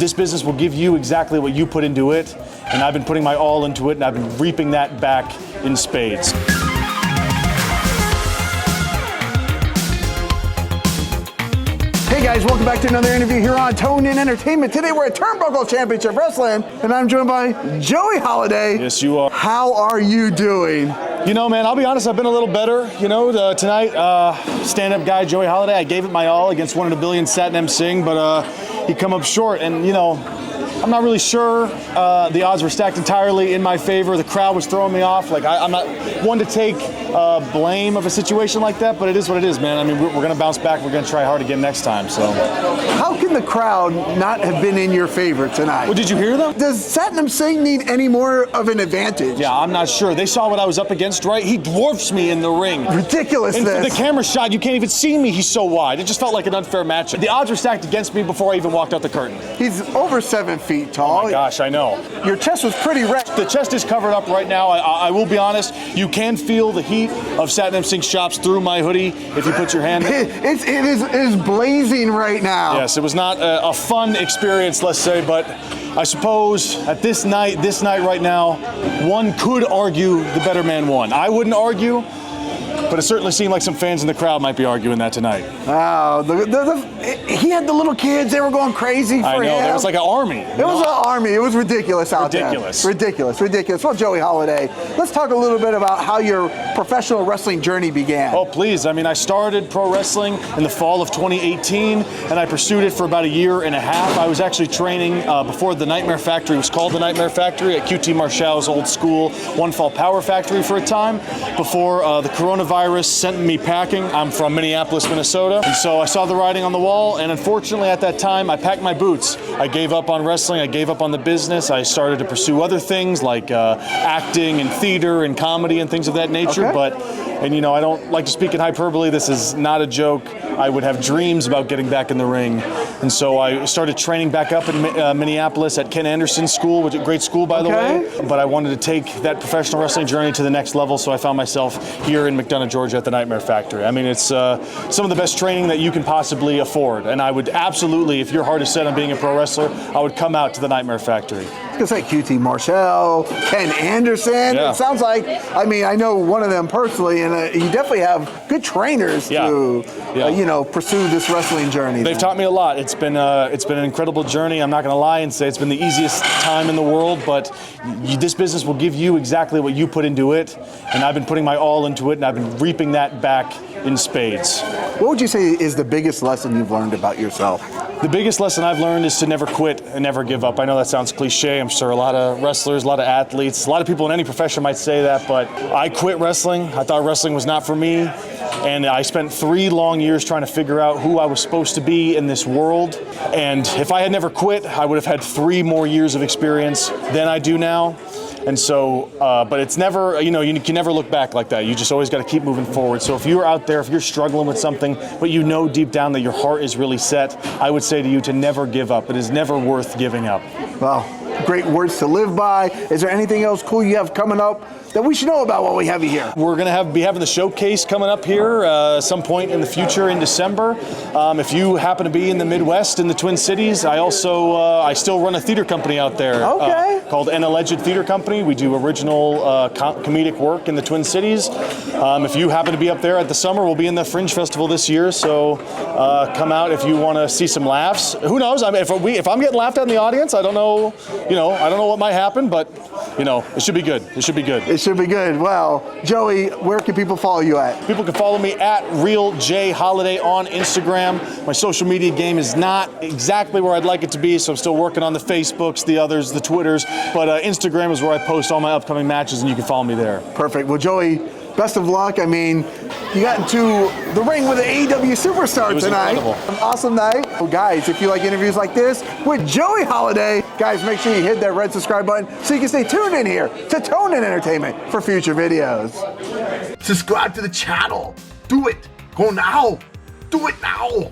This business will give you exactly what you put into it, and I've been putting my all into it, and I've been reaping that back in spades. Hey guys, welcome back to another interview here on Tone In Entertainment. Today we're at Turnbuckle Championship Wrestling, and I'm joined by Joey Holliday. Yes, you are. How are you doing? You know, man, I'll be honest, I've been a little better. You know, tonight, stand-up guy Joey Holliday, I gave it my all against one in a billion Satnam Singh, but he come up short, and you know, I'm not really sure. The odds were stacked entirely in my favor. The crowd was throwing me off. Like, I'm not one to take blame of a situation like that, but it is what it is, man. I mean, we're going to bounce back. We're going to try hard again next time. So, how can the crowd not have been in your favor tonight? Well, did you hear them? Does Satnam Singh need any more of an advantage? Yeah, I'm not sure. They saw what I was up against, right? He dwarfs me in the ring. Ridiculousness. And the camera shot, you can't even see me. He's so wide. It just felt like an unfair match. The odds were stacked against me before I even walked out the curtain. He's over 7 feet tall. Oh my gosh, I know. Your chest was pretty red. The chest is covered up right now. I will be honest, you can feel the heat of Satnam Singh's chops through my hoodie if you put your hand in. It is blazing right now. Yes, it was not a fun experience, let's say, but I suppose at this night right now, one could argue the better man won. I wouldn't argue, but it certainly seemed like some fans in the crowd might be arguing that tonight. Wow, he had the little kids, they were going crazy for him. I know, there was like an army. It was an army, it was ridiculous out there. Ridiculous. Ridiculous. Well, Joey Holliday, let's talk a little bit about how your professional wrestling journey began. Oh, please. I mean, I started pro wrestling in the fall of 2018, and I pursued it for about a year and a half. I was actually training before the Nightmare Factory was called the Nightmare Factory at QT Marshall's old school, One Fall Power Factory for a time, before the coronavirus sent me packing. I'm from Minneapolis, Minnesota, and so I saw the writing on the wall, and unfortunately at that time I packed my boots. I gave up on wrestling, I gave up on the business, I started to pursue other things like acting and theater and comedy and things of that nature. And you know, I don't like to speak in hyperbole, this is not a joke. I would have dreams about getting back in the ring. And so I started training back up in Minneapolis at Ken Anderson's school, which is a great school, by the way. But I wanted to take that professional wrestling journey to the next level, so I found myself here in McDonough, Georgia at the Nightmare Factory. I mean, it's some of the best training that you can possibly afford. And I would absolutely, if your heart is set on being a pro wrestler, I would come out to the Nightmare Factory. It's like QT Marshall, Ken Anderson. Yeah. It sounds like, I mean, I know one of them personally, and you definitely have good trainers to, you know, pursue this wrestling journey. They've taught me a lot. It's been an incredible journey. I'm not going to lie and say it's been the easiest time in the world, but this business will give you exactly what you put into it, and I've been putting my all into it, and I've been reaping that back in spades. What would you say is the biggest lesson you've learned about yourself? The biggest lesson I've learned is to never quit and never give up. I know that sounds cliche. I'm sure a lot of wrestlers, a lot of athletes, a lot of people in any profession might say that, but I quit wrestling. I thought wrestling was not for me, and I spent 3 long years trying to figure out who I was supposed to be in this world. And if I had never quit, I would have had 3 more years of experience than I do now. And so, but it's never, you know, you can never look back like that. You just always got to keep moving forward. So if you're out there, if you're struggling with something, but you know deep down that your heart is really set, I would say to you to never give up. It is never worth giving up. Well, great words to live by. Is there anything else cool you have coming up that we should know about while we have you here? We're going to be having the showcase coming up here some point in the future in December. If you happen to be in the Midwest, in the Twin Cities, I also I still run a theater company out there called An Alleged Theater Company. We do original comedic work in the Twin Cities. If you happen to be up there at the summer, we'll be in the Fringe Festival this year, so come out if you want to see some laughs. Who knows? I mean, if I'm getting laughed at in the audience, I don't know. You know, I don't know what might happen, but you know, it should be good. It should be good. It should be good. Well, Joey, where can people follow you at? People can follow me at RealJHoliday on Instagram. My social media game is not exactly where I'd like it to be, so I'm still working on the Facebooks, the others, the Twitters, but Instagram is where I post all my upcoming matches, and you can follow me there. Perfect. Well, Joey, best of luck. I mean, you got into the ring with an AEW superstar tonight. Incredible. An awesome night. Well, guys, if you like interviews like this with Joey Holliday, guys, make sure you hit that red subscribe button so you can stay tuned in here to Tone In Entertainment for future videos. Subscribe to the channel. Do it. Go now. Do it now.